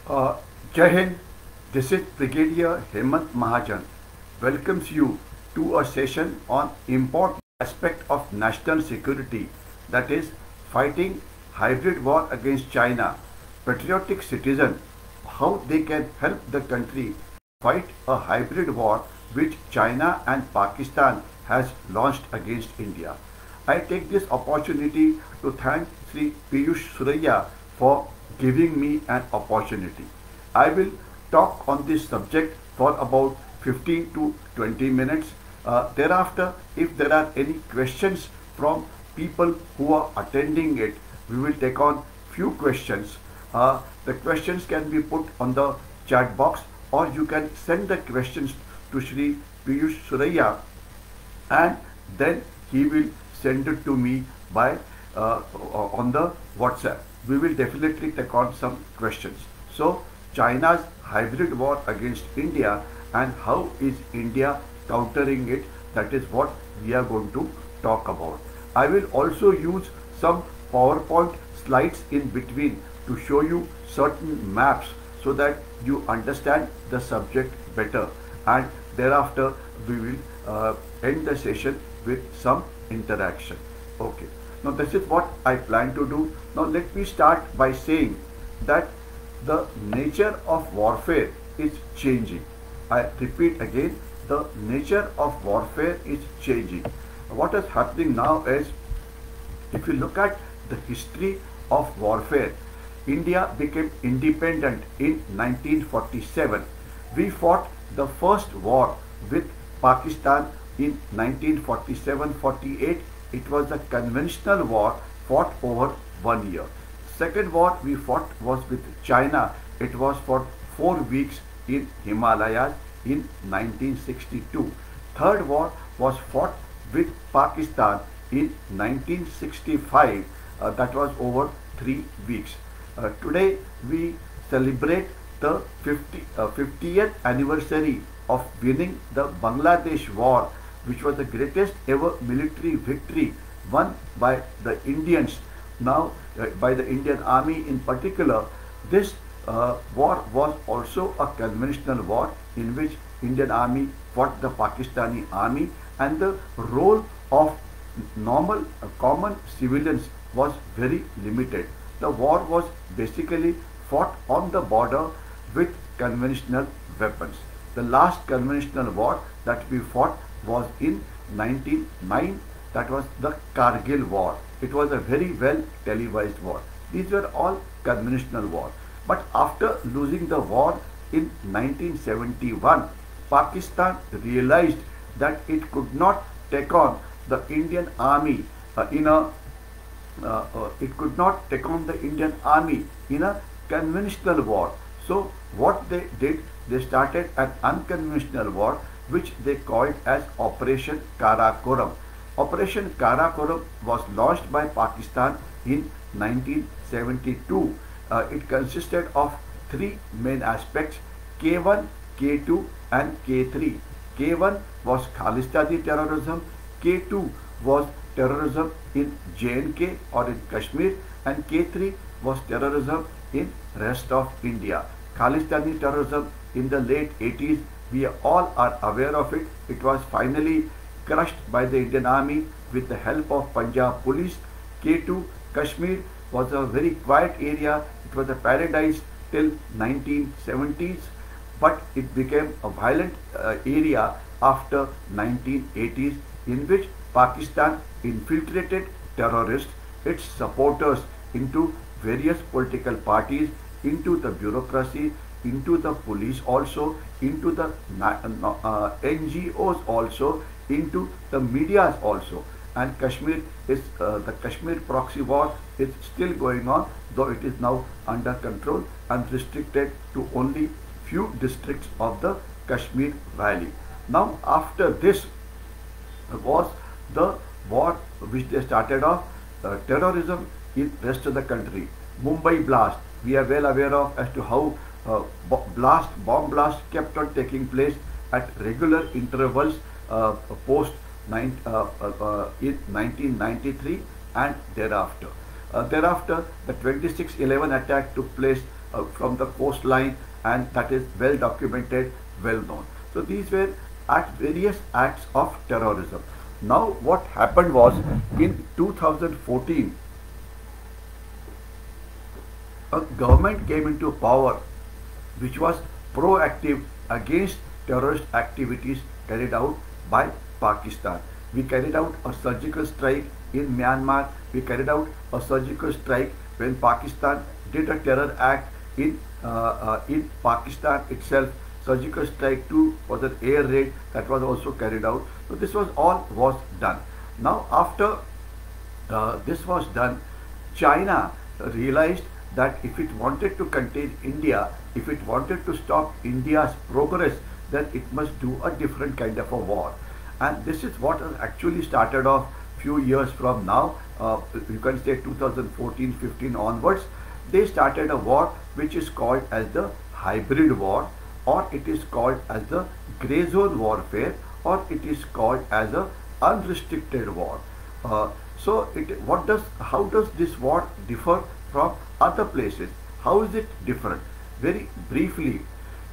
Uh, Jai Hind, this is Brigadier Hemant Mahajan. Welcomes you to a session on important aspect of national security, that is fighting hybrid war against China. Patriotic citizen, how they can help the country fight a hybrid war which China and Pakistan has launched against India. I take this opportunity to thank Sri Piyush Suraya for giving me an opportunity. I will talk on this subject for about 15 to 20 minutes. Thereafter, if there are any questions from people who are attending it, we will take on few questions. The questions can be put on the chat box, or you can send the questions to Sri Piyush Suraya, and then he will send it to me by on the WhatsApp. We will definitely take on some questions. So, China's hybrid war against India and how is India countering it, that is what we are going to talk about. I will also use some PowerPoint slides in between to show you certain maps so that you understand the subject better, and thereafter we will end the session with some interaction. Okay. Now this is what I plan to do. Now let me start by saying that the nature of warfare is changing. I repeat again, the nature of warfare is changing. What is happening now is, if you look at the history of warfare, India became independent in 1947. We fought the first war with Pakistan in 1947-48. It was a conventional war fought over 1 year. Second war we fought was with China. It was for 4 weeks in Himalayas in 1962. Third war was fought with Pakistan in 1965. That was over 3 weeks. Today we celebrate the 50th anniversary of winning the Bangladesh war, which was the greatest ever military victory won by the Indians, now by the Indian Army in particular. This war was also a conventional war in which Indian Army fought the Pakistani Army, and the role of normal common civilians was very limited. The war was basically fought on the border with conventional weapons. The last conventional war that we fought was in 1909. That was the Kargil war. It was a very well televised war. These were all conventional wars. But after losing the war in 1971, Pakistan realized that it could not take on the Indian Army in a conventional war. So what they did, they started an unconventional war which they called as Operation Karakoram. Operation Karakoram was launched by Pakistan in 1972. It consisted of 3 main aspects: K1, K2 and K3. K1 was Khalistani terrorism, K2 was terrorism in J&K or in Kashmir, and K3 was terrorism in rest of India. Khalistani terrorism in the late 80s, we all are aware of it. It was finally crushed by the Indian Army with the help of Punjab police. K2, Kashmir, was a very quiet area. It was a paradise till 1970s, but it became a violent area after 1980s, in which Pakistan infiltrated terrorists, its supporters, into various political parties, into the bureaucracy, into the police also, into the NGOs also, into the medias also. And Kashmir is the Kashmir proxy war is still going on, though it is now under control and restricted to only few districts of the Kashmir Valley. Now after this was the war which they started off, terrorism in rest of the country. Mumbai blast, we are well aware of as to how bomb blasts kept on taking place at regular intervals post in 1993 and thereafter. Thereafter, the 26/11 attack took place from the coastline, and that is well documented, well known. So these were various acts of terrorism. Now what happened was, in 2014, a government came into power which was proactive against terrorist activities carried out by Pakistan. We carried out a surgical strike in Myanmar. We carried out a surgical strike when Pakistan did a terror act in Pakistan itself. Surgical strike too was an air raid that was also carried out. So this was done. Now after this was done, China realized that if it wanted to contain India, if it wanted to stop India's progress, then it must do a different kind of a war. And this is what has actually started off few years from now, you can say 2014-15 onwards. They started a war which is called as the hybrid war, or it is called as the grey zone warfare, or it is called as a unrestricted war. How does this war differ from other places? How is it different? Very briefly,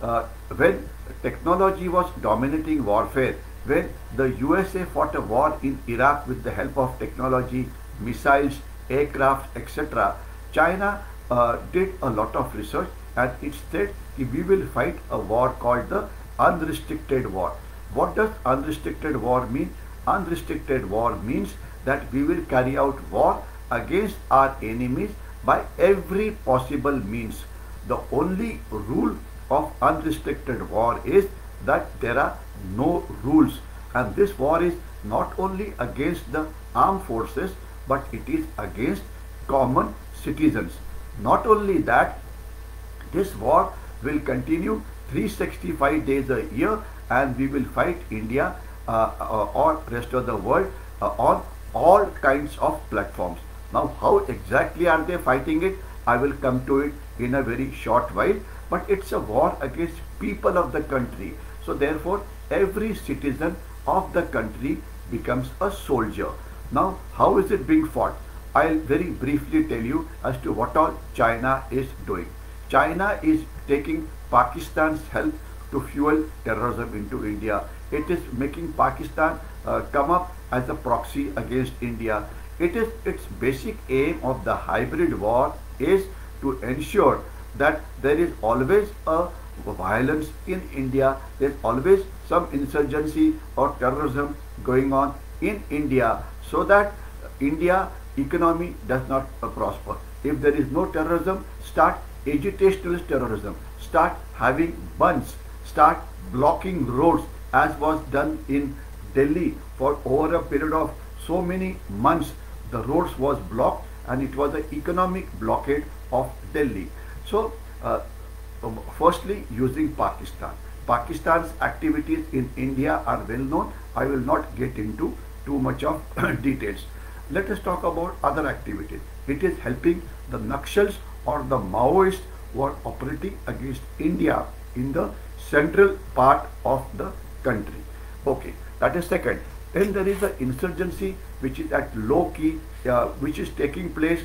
when technology was dominating warfare, when the USA fought a war in Iraq with the help of technology, missiles, aircraft, etc., China did a lot of research, and it said we will fight a war called the unrestricted war. What does unrestricted war mean? Unrestricted war means that we will carry out war against our enemies by every possible means. The only rule of unrestricted war is that there are no rules, and this war is not only against the armed forces, but it is against common citizens. Not only that, this war will continue 365 days a year, and we will fight India or rest of the world on all kinds of platforms. Now how exactly are they fighting it? I will come to it in a very short while, but it's a war against people of the country. So therefore every citizen of the country becomes a soldier. Now how is it being fought? I'll very briefly tell you as to what all China is doing. China is taking Pakistan's help to fuel terrorism into India. It is making Pakistan come up as a proxy against India. Its basic aim of the hybrid war is to ensure that there is always a violence in India, there is always some insurgency or terrorism going on in India, so that India economy does not prosper. If there is no terrorism, start agitationalist terrorism, start having bunds, start blocking roads, as was done in Delhi for over a period of so many months. The roads was blocked, and it was an economic blockade of Delhi. So firstly, using Pakistan. Pakistan's activities in India are well known. I will not get into too much of details. Let us talk about other activities. It is helping the Naxals or the Maoists who are operating against India in the central part of the country. Okay, that is second. Then there is the insurgency which is at low key, which is taking place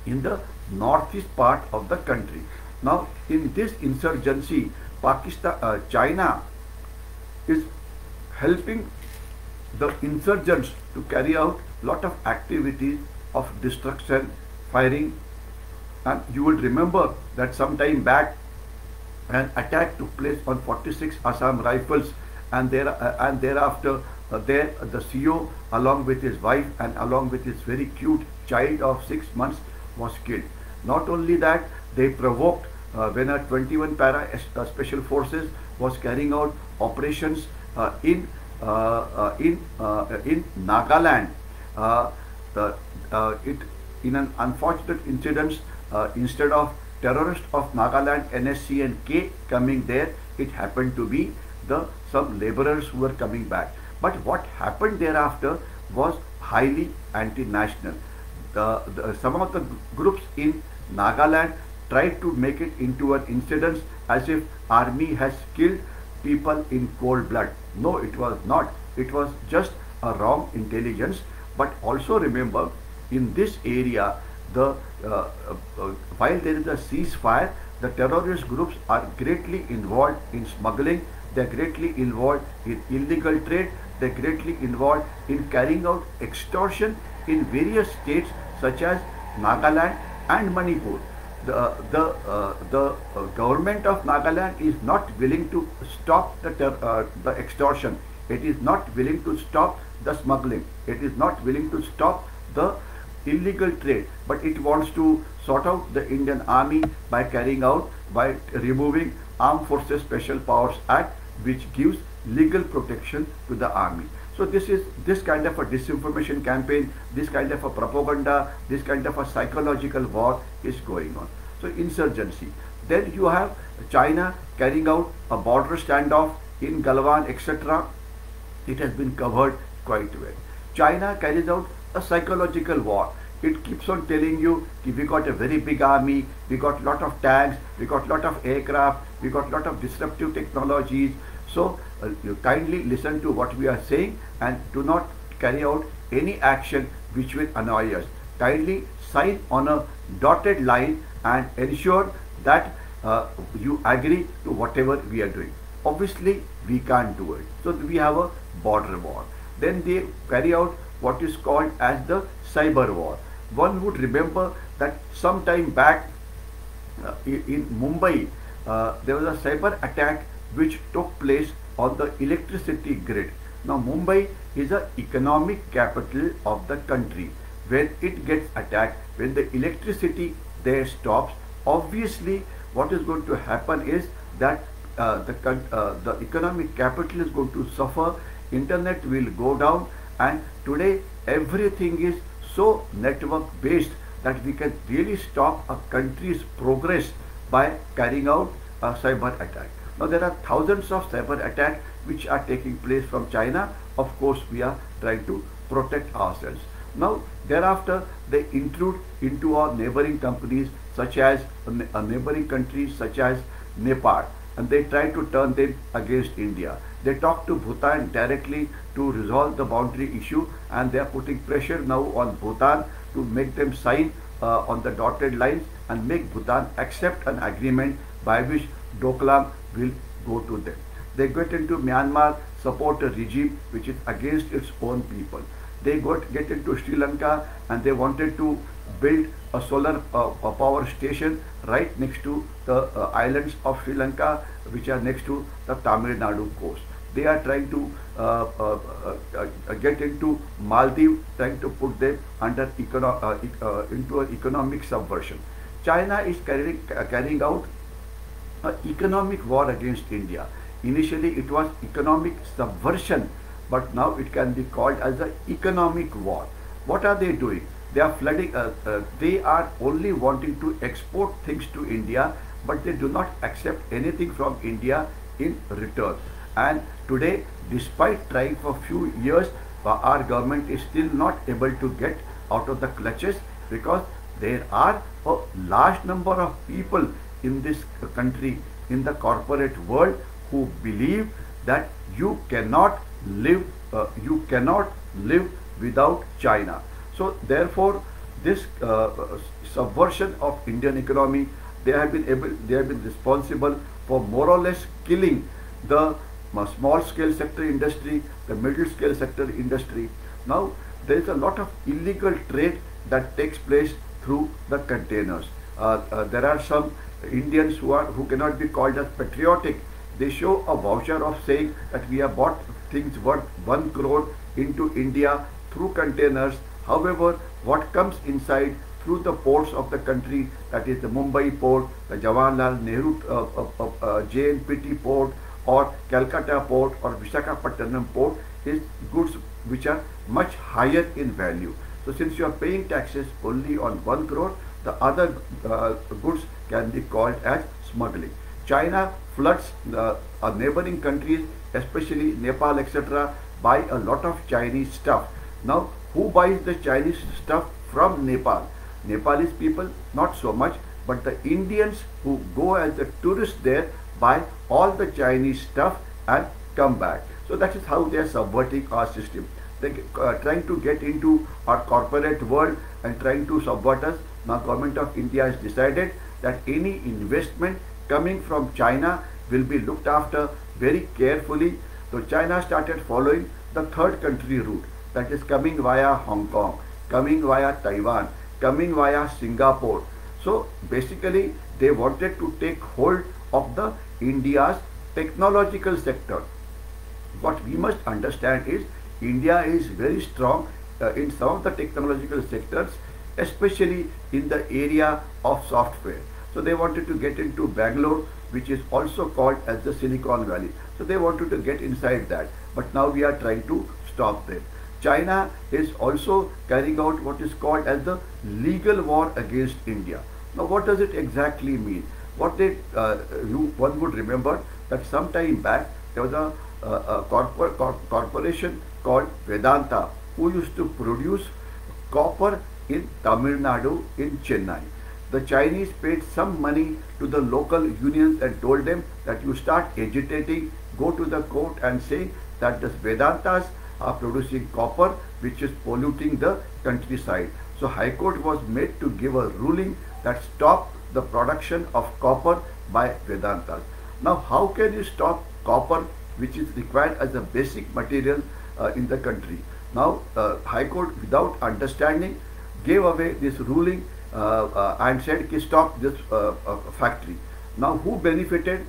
in the northeast part of the country. Now in this insurgency, China is helping the insurgents to carry out lot of activities of destruction, firing, and you will remember that some time back an attack took place on 46 Assam Rifles, and thereafter the CEO along with his wife and along with his very cute child of 6 months was killed. Not only that, they provoked when a 21 para special forces was carrying out operations in Nagaland. In an unfortunate incident, instead of terrorists of Nagaland NSC and K coming there, it happened to be some laborers who were coming back. But what happened thereafter was highly anti-national. Some of the groups in Nagaland tried to make it into an incident as if army has killed people in cold blood. No, it was not. It was just a wrong intelligence. But also remember, in this area, the while there is a ceasefire, the terrorist groups are greatly involved in smuggling, they are greatly involved in illegal trade, they are greatly involved in carrying out extortion in various states such as Nagaland and Manipur. The government of Nagaland is not willing to stop the extortion. It is not willing to stop the smuggling. It is not willing to stop the illegal trade, but it wants to sort out the Indian Army by removing Armed Forces Special Powers Act, which gives legal protection to the army. So this kind of a disinformation campaign, this kind of a propaganda, this kind of a psychological war is going on. So insurgency. Then you have China carrying out a border standoff in Galwan, etc. It has been covered quite well. China carries out a psychological war. It keeps on telling you, we got a very big army, we got lot of tanks, we got lot of aircraft, we got lot of disruptive technologies. So you kindly listen to what we are saying and do not carry out any action which will annoy us. Kindly sign on a dotted line and ensure that you agree to whatever we are doing. Obviously, we can't do it. So we have a border war. Then they carry out what is called as the cyber war. One would remember that some time back in Mumbai, there was a cyber attack which took place on the electricity grid. Now Mumbai is an economic capital of the country. When it gets attacked, when the electricity there stops, obviously what is going to happen is that the economic capital is going to suffer, internet will go down, and today everything is so network based that we can really stop a country's progress by carrying out a cyber attack. Now there are thousands of cyber attacks which are taking place from China. Of course, we are trying to protect ourselves. Now thereafter they intrude into our neighboring companies such as neighboring countries such as Nepal, and they try to turn them against India. They talk to Bhutan directly to resolve the boundary issue, and they are putting pressure now on Bhutan to make them sign on the dotted lines and make Bhutan accept an agreement by which Doklam will go to them. They get into Myanmar, support a regime which is against its own people. They get into Sri Lanka and they wanted to build a solar power station right next to the islands of Sri Lanka, which are next to the Tamil Nadu coast. They are trying to get into Maldives, trying to put them under into an economic subversion. China is carrying out an economic war against India. Initially it was economic subversion, but now it can be called as an economic war. What are they doing? They are flooding, they are only wanting to export things to India, but they do not accept anything from India in return. And today, despite trying for a few years, our government is still not able to get out of the clutches, because there are a large number of people in this country, in the corporate world, who believe that you cannot live without China. So therefore, this subversion of Indian economy, they have been responsible for more or less killing the small scale sector industry, the middle scale sector industry. Now there is a lot of illegal trade that takes place through the containers. There are some Indians who cannot be called as patriotic. They show a voucher of saying that we have bought things worth 1 crore into India through containers. However, what comes inside through the ports of the country, that is the Mumbai port, the Jawaharlal Nehru JNPT port, or Calcutta port, or Visakhapatnam port, is goods which are much higher in value. So since you are paying taxes only on 1 crore, the other goods can be called as smuggling. China floods neighboring countries, especially Nepal, etc., buy a lot of Chinese stuff. Now, who buys the Chinese stuff from Nepal? Nepalese people, not so much, but the Indians who go as the tourists there buy all the Chinese stuff and come back. So that is how they are subverting our system. they trying to get into our corporate world and trying to subvert us. Now government of India has decided that any investment coming from China will be looked after very carefully. So China started following the third country route, that is coming via Hong Kong, coming via Taiwan, coming via Singapore. So basically they wanted to take hold of the India's technological sector. What we must understand is India is very strong in some of the technological sectors, especially in the area of software. So they wanted to get into Bangalore, which is also called as the Silicon Valley. So they wanted to get inside that, but now we are trying to stop them. China is also carrying out what is called as the legal war against India. Now what does it exactly mean? What they, one would remember that some time back there was a corporation called Vedanta who used to produce copper in Tamil Nadu, in Chennai. The Chinese paid some money to the local unions and told them that you start agitating, go to the court and say that the Vedantas are producing copper which is polluting the countryside. So High Court was made to give a ruling that stopped the production of copper by Vedantas. Now how can you stop copper which is required as a basic material in the country? Now High Court, without understanding, gave away this ruling and said stop this factory. Now who benefited?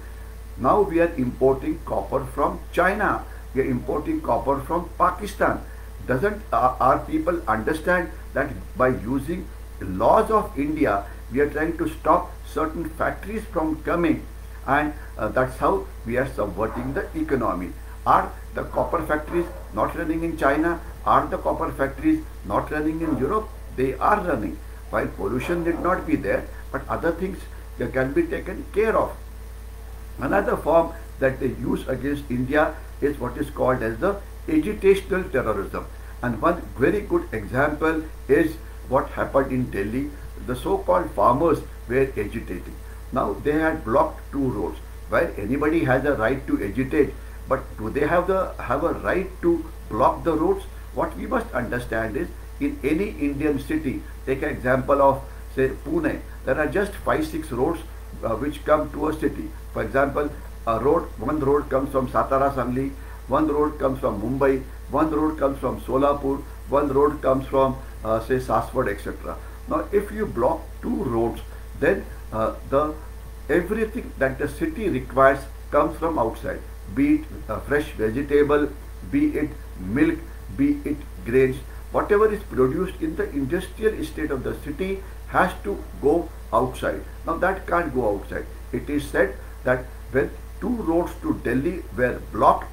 Now we are importing copper from China. We are importing copper from Pakistan. Doesn't our people understand that by using laws of India, we are trying to stop certain factories from coming, and that's how we are subverting the economy. Are the copper factories not running in China? Are the copper factories not running in Europe? They are running. While pollution did not be there, but other things can be taken care of. Another form that they use against India is what is called as the agitational terrorism. And one very good example is what happened in Delhi. The so-called farmers were agitating. Now they had blocked two roads. While anybody has a right to agitate, but do they have a right to block the roads? What we must understand is, in any Indian city, take an example of say Pune, there are just 5-6 roads which come to a city. For example, one road comes from Satara Sangli, one road comes from Mumbai, one road comes from Solapur, one road comes from say Saswad, etc. Now if you block two roads, then everything that the city requires comes from outside, be it fresh vegetable, be it milk, be it grains. Whatever is produced in the industrial estate of the city has to go outside. Now that can't go outside. It is said that when two roads to Delhi were blocked,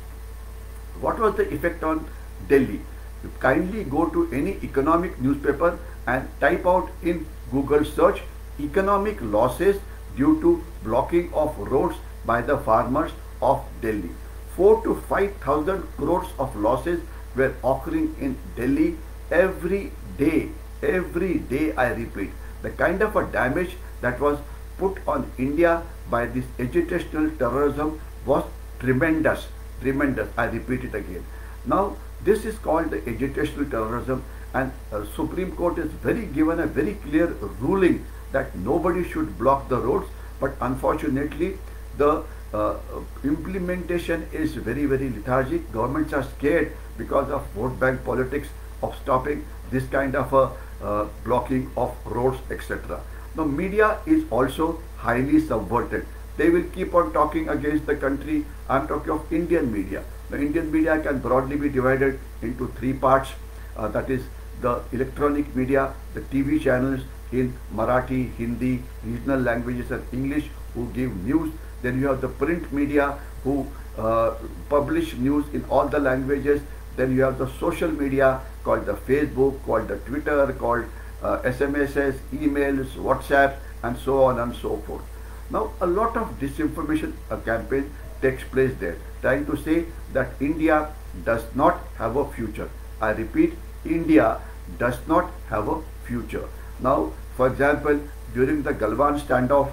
what was the effect on Delhi? You kindly go to any economic newspaper and type out in Google search economic losses due to blocking of roads by the farmers of Delhi. 4 to 5,000 crores of losses were occurring in Delhi every day. Every day, I repeat. The kind of a damage that was put on India by this agitational terrorism was tremendous. Tremendous. I repeat it again. Now, this is called the agitational terrorism, and Supreme Court has given a very clear ruling that nobody should block the roads, but unfortunately the implementation is very lethargic. Governments are scared because of vote bank politics of stopping this kind of a blocking of roads, etc. Now media is also highly subverted. They will keep on talking against the country. I am talking of Indian media. The Indian media can broadly be divided into three parts. That is the electronic media, the TV channels in Marathi, Hindi, regional languages and English who give news. Then you have the print media who publish news in all the languages. Then you have the social media called the Facebook, called the Twitter, called SMSs, emails, WhatsApp, and so on and so forth. Now a lot of disinformation campaign takes place there, trying to say that India does not have a future. I repeat, India does not have a future. Now, for example, during the Galwan standoff,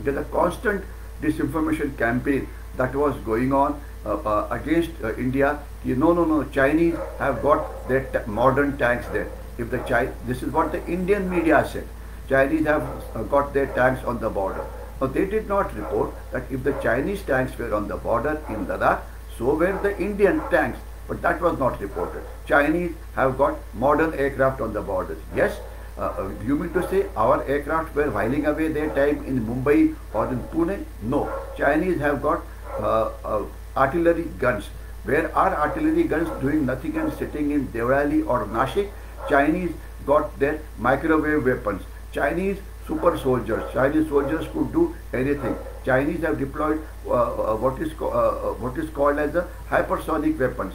there is a constant disinformation campaign that was going on, against India. No, Chinese have got their modern tanks there. If the this is what the Indian media said. Chinese have got their tanks on the border. Now they did not report that if the Chinese tanks were on the border in Ladakh, so were the Indian tanks. But that was not reported. Chinese have got modern aircraft on the borders. Yes, you mean to say our aircraft were whiling away their time in Mumbai or in Pune? No. Chinese have got artillery guns. Where are artillery guns doing nothing and sitting in Devrali or Nashik? Chinese got their microwave weapons. Chinese super soldiers. Chinese soldiers could do anything. Chinese have deployed what is called as the hypersonic weapons.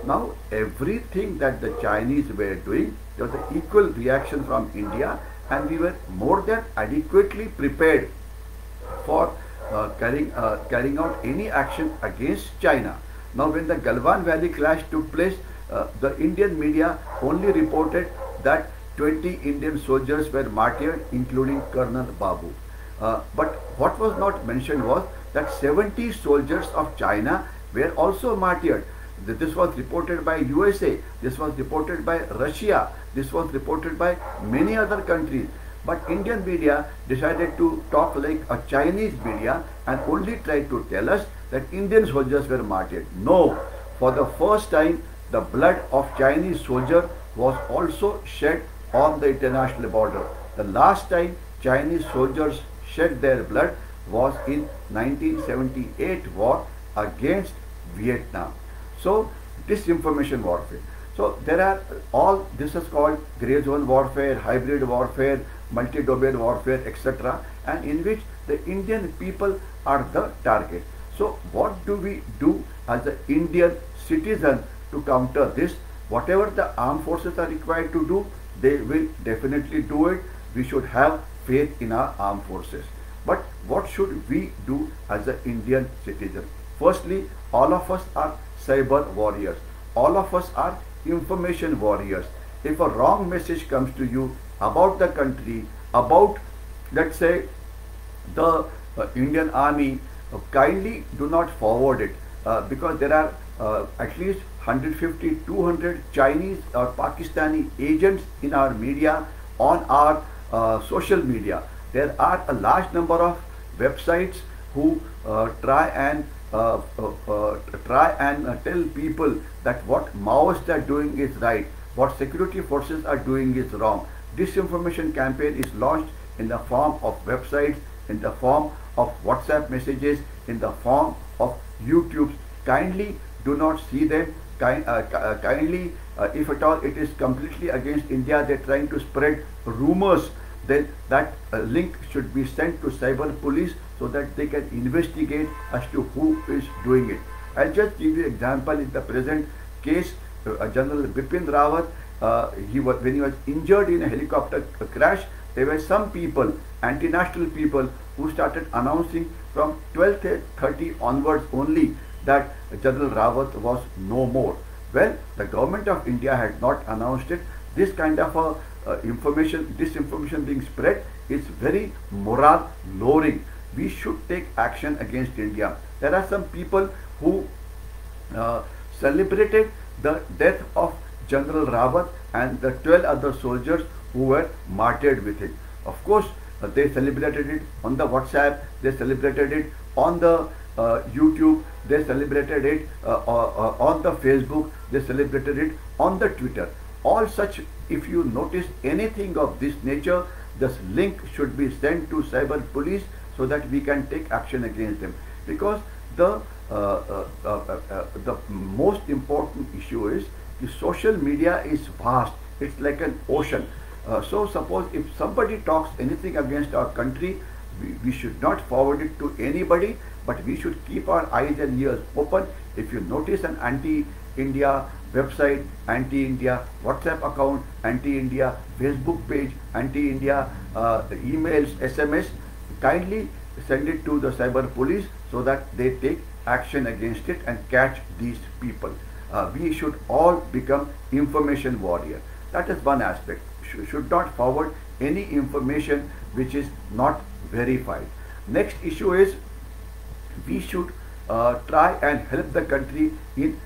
Now everything that the Chinese were doing, there was an equal reaction from India, and we were more than adequately prepared for carrying out any action against China. Now when the Galwan Valley clash took place, the Indian media only reported that 20 Indian soldiers were martyred, including Colonel Babu. But what was not mentioned was that 70 soldiers of China were also martyred. This was reported by USA, this was reported by Russia, this was reported by many other countries. But Indian media decided to talk like a Chinese media and only tried to tell us that Indian soldiers were martyred. No, for the first time the blood of Chinese soldier was also shed on the international border. The last time Chinese soldiers shed their blood was in 1978 war against Vietnam. So disinformation warfare. So there are all, this is called grey zone warfare, hybrid warfare, multi-domain warfare, etc., and in which the Indian people are the target. So what do we do as an Indian citizen to counter this? Whatever the armed forces are required to do, they will definitely do it. We should have faith in our armed forces. But what should we do as an Indian citizen? Firstly, all of us are cyber warriors. All of us are information warriors. If a wrong message comes to you about the country, about, let's say, the Indian army, kindly do not forward it, because there are at least 150, 200 Chinese or Pakistani agents in our media, on our social media. There are a large number of websites who try and tell people that what Maoists are doing is right, what security forces are doing is wrong. Disinformation campaign is launched in the form of websites, in the form of WhatsApp messages, in the form of YouTube. Kindly do not see them. Kindly, if at all it is completely against India, they're trying to spread rumors, then that link should be sent to cyber police so that they can investigate as to who is doing it. I'll just give you an example. In the present case, General Bipin Rawat, when he was injured in a helicopter crash, there were some people, anti-national people, who started announcing from 12:30 onwards only that General Rawat was no more. Well, the government of India had not announced it. This kind of disinformation being spread is very morale lowering. We should take action against India. There are some people who celebrated the death of General Rawat and the 12 other soldiers who were martyred with him. Of course, they celebrated it on the WhatsApp, they celebrated it on the YouTube, they celebrated it on the Facebook, they celebrated it on the Twitter. All such, if you notice anything of this nature, this link should be sent to cyber police so that we can take action against them. Because the most important issue is the social media is vast. It's like an ocean. So suppose if somebody talks anything against our country, we should not forward it to anybody, but we should keep our eyes and ears open. If you notice an anti-India website, anti-India WhatsApp account, anti-India Facebook page, anti-India emails, SMS, kindly send it to the cyber police so that they take action against it and catch these people. We should all become information warrior. That is one aspect. Should not forward any information which is not verified. Next issue is we should try and help the country in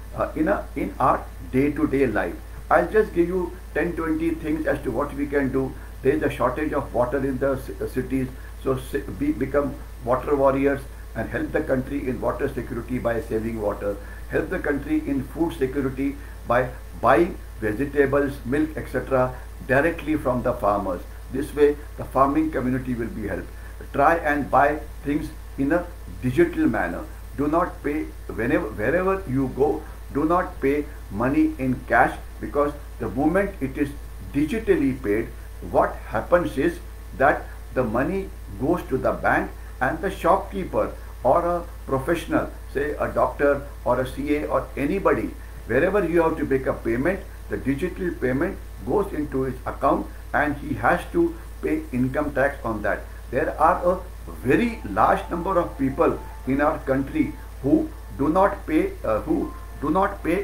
our day-to-day life. I'll just give you 10-20 things as to what we can do. There is a shortage of water in the cities, so become water warriors and help the country in water security by saving water. Help the country in food security by buying vegetables, milk, etc. directly from the farmers. This way the farming community will be helped. Try and buy things in a digital manner. Do not pay wherever you go, do not pay money in cash, because the moment it is digitally paid, what happens is that the money goes to the bank and the shopkeeper or a professional, say a doctor or a CA or anybody, wherever you have to make a payment, the digital payment goes into his account and he has to pay income tax on that. There are a very large number of people in our country who do not pay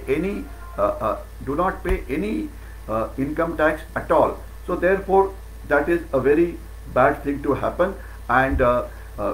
any income tax at all. So therefore that is a very bad thing to happen, and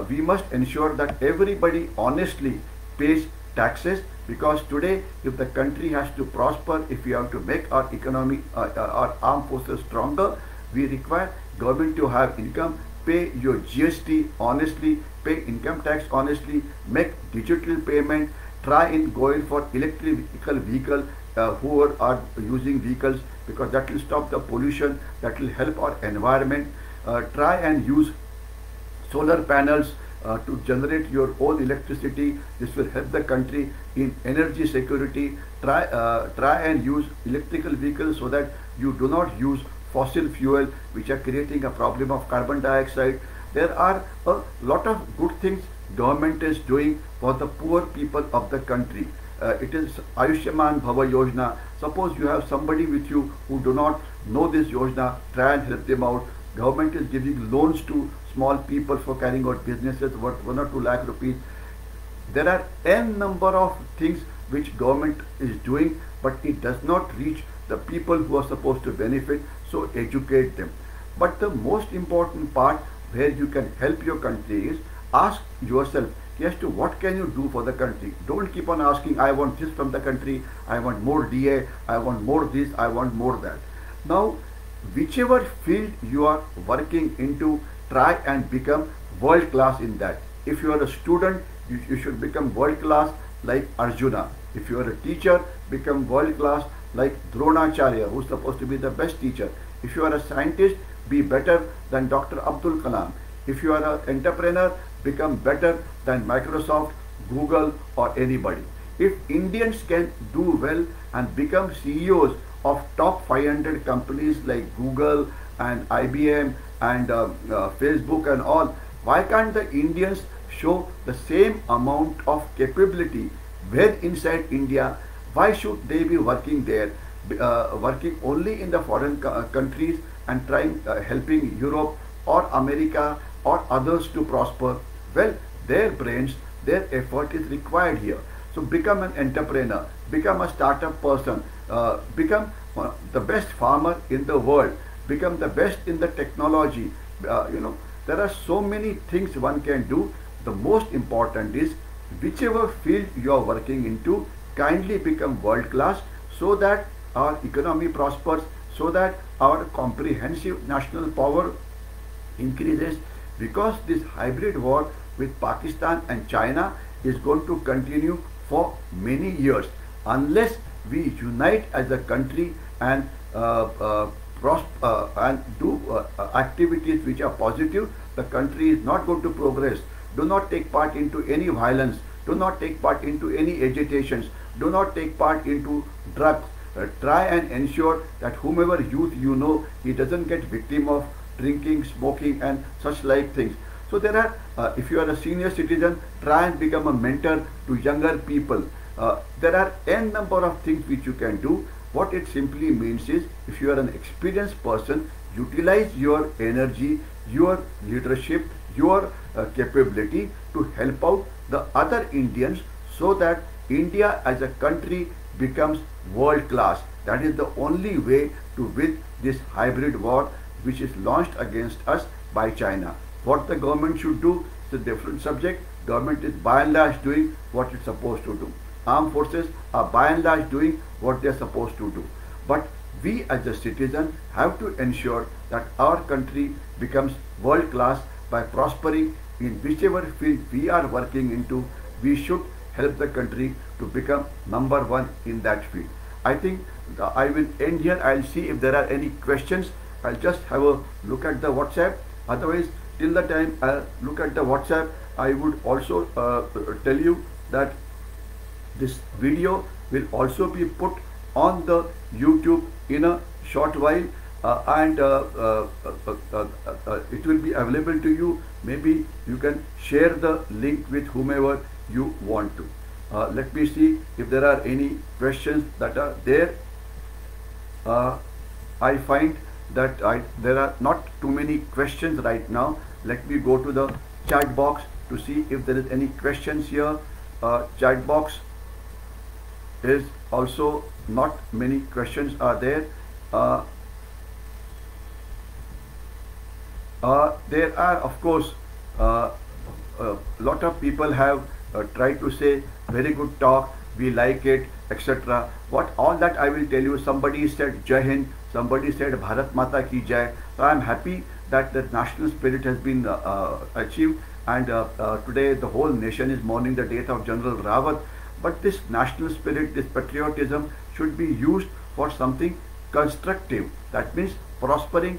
we must ensure that everybody honestly pays taxes, because today if the country has to prosper, if we have to make our economy, our armed forces stronger, we require government to have income. Pay your GST honestly, pay income tax honestly, make digital payment, try and go in for electrical vehicle who are using vehicles, because that will stop the pollution, that will help our environment. Try and use solar panels to generate your own electricity. This will help the country in energy security. Try and use electrical vehicles so that you do not use fossil fuel, which are creating a problem of carbon dioxide. There are a lot of good things government is doing for the poor people of the country. It is Ayushman Bhava Yojana. Suppose you have somebody with you who do not know this Yojana, try and help them out. Government is giving loans to small people for carrying out businesses worth 1 or 2 lakh rupees. There are n number of things which government is doing, but it does not reach the people who are supposed to benefit, so educate them. But the most important part where you can help your country is ask yourself as to what can you do for the country. Don't keep on asking, I want this from the country, I want more DA, I want more this, I want more that. Now, whichever field you are working into, try and become world class in that. If you are a student, you should become world class like Arjuna. If you are a teacher, become world class like Dronacharya, who is supposed to be the best teacher. If you are a scientist, be better than Dr. Abdul Kalam. If you are an entrepreneur, become better than Microsoft, Google or anybody. If Indians can do well and become CEOs of top 500 companies like Google and IBM and Facebook and all, why can't the Indians show the same amount of capability where inside India? Why should they be working there, working only in the foreign countries and trying helping Europe or America or others to prosper? Well, their brains, their effort is required here. So become an entrepreneur, become a startup person, become the best farmer in the world, become the best in the technology. There are so many things one can do. The most important is whichever field you are working into, kindly become world class, so that our economy prospers, so that our comprehensive national power increases, because this hybrid war with Pakistan and China is going to continue for many years. Unless we unite as a country and do activities which are positive, the country is not going to progress. Do not take part into any violence. Do not take part into any agitations. Do not take part into drugs. Try and ensure that whomever youth you know, he doesn't get victim of drinking, smoking and such like things. So there are, if you are a senior citizen, try and become a mentor to younger people. There are n number of things which you can do. What it simply means is, if you are an experienced person, utilize your energy, your leadership, your capability to help out the other Indians, so that India as a country becomes world class. That is the only way to win this hybrid war which is launched against us by China. What the government should do is a different subject. government is by and large doing what it's supposed to do. Armed forces are by and large doing what they're supposed to do. But we as a citizen have to ensure that our country becomes world class by prospering in whichever field we are working into. We should help the country to become number one in that field. I think I will end here. I'll see if there are any questions. I'll just have a look at the WhatsApp. Otherwise, till the time I'll look at the WhatsApp, I would also tell you that this video will also be put on the YouTube in a short while, and it will be available to you. Maybe you can share the link with whomever you want to. Let me see if there are any questions that are there. I find that there are not too many questions right now. Let me go to the chat box to see if there is any questions here. Chat box is also not many questions are there. There are, of course, a lot of people have tried to say very good talk, we like it, etc. What all that I will tell you. Somebody said Jai Hind, somebody said Bharat Mata Ki Jai. So I am happy that the national spirit has been achieved, and today the whole nation is mourning the death of General Rawat. But this national spirit, this patriotism should be used for something constructive. That means prospering,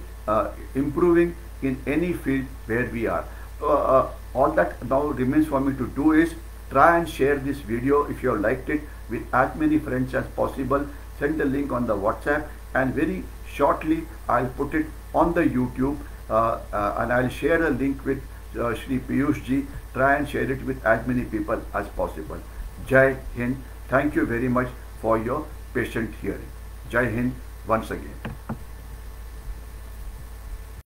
improving in any field where we are. All that now remains for me to do is try and share this video if you have liked it with as many friends as possible. Send the link on the WhatsApp, and very shortly I'll put it on the YouTube, and I'll share a link with Shri Piyush ji. Try and share it with as many people as possible. Jai Hind. Thank you very much for your patient hearing. Jai Hind once again.